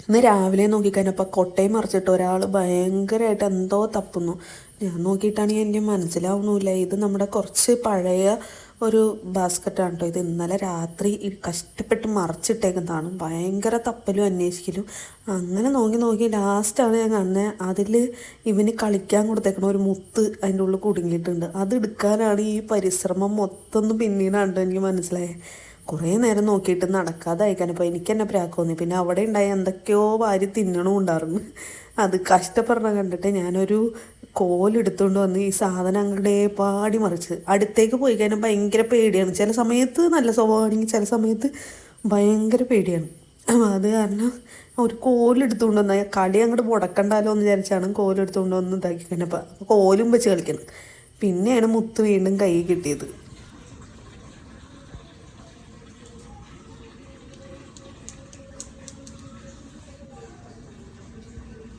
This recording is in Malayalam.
ഇന്ന് രാവിലെ നോക്കിക്കഴിഞ്ഞപ്പോൾ കൊട്ടയും മറിച്ചിട്ട് ഒരാൾ ഭയങ്കരമായിട്ട് എന്തോ തപ്പുന്നു. ഞാൻ നോക്കിയിട്ടാണെങ്കിൽ എനിക്ക് മനസ്സിലാവുന്നില്ല. ഇത് നമ്മുടെ കുറച്ച് പഴയ ഒരു ബാസ്ക്കറ്റാണ് കേട്ടോ. ഇത് ഇന്നലെ രാത്രി കഷ്ടപ്പെട്ട് മറിച്ചിട്ടേക്കുന്നതാണ്. ഭയങ്കര തപ്പലും അന്വേഷിക്കലും. അങ്ങനെ നോക്കി നോക്കി ലാസ്റ്റാണ് ഞാൻ കാണുന്നത് അതിൽ ഇവന് കളിക്കാൻ കൊടുത്തേക്കണ ഒരു മുത്ത് അതിൻ്റെ ഉള്ളിൽ കുടുങ്ങിയിട്ടുണ്ട്. അത് എടുക്കാനാണ് ഈ പരിശ്രമം മൊത്തം പിന്നീടാണ് എനിക്ക് മനസ്സിലായത്. കുറേ നേരം നോക്കിയിട്ട് നടക്കാതായിക്കാനപ്പോൾ എനിക്ക് തന്നെ പ്രാക്ക് തോന്നി. പിന്നെ അവിടെ ഉണ്ടായി എന്തൊക്കെയോ വാരി തിന്നണമുണ്ടായിരുന്നു. അത് കഷ്ടപ്പെടണം കണ്ടിട്ട് ഞാനൊരു കോലെടുത്തുകൊണ്ട് വന്ന് ഈ സാധനം അങ്ങോട്ടേ പാടി മറിച്ച് അടുത്തേക്ക് പോയി കഴിഞ്ഞാൽ ഭയങ്കര പേടിയാണ്. ചില സമയത്ത് നല്ല സ്വഭാവമാണെങ്കിൽ ചില സമയത്ത് ഭയങ്കര പേടിയാണ്. അത് കാരണം ഒരു കോലെടുത്തുകൊണ്ട് വന്നാൽ കളി അങ്ങോട്ട് മുടക്കണ്ടല്ലോ എന്ന് വിചാരിച്ചാണ് കോലെടുത്തുകൊണ്ട് വന്ന് ഇതാക്കി കഴിഞ്ഞപ്പോൾ അപ്പോൾ കോലും വെച്ച് കളിക്കണം. പിന്നെയാണ് മുത്ത് വീണ്ടും കൈ കിട്ടിയത്.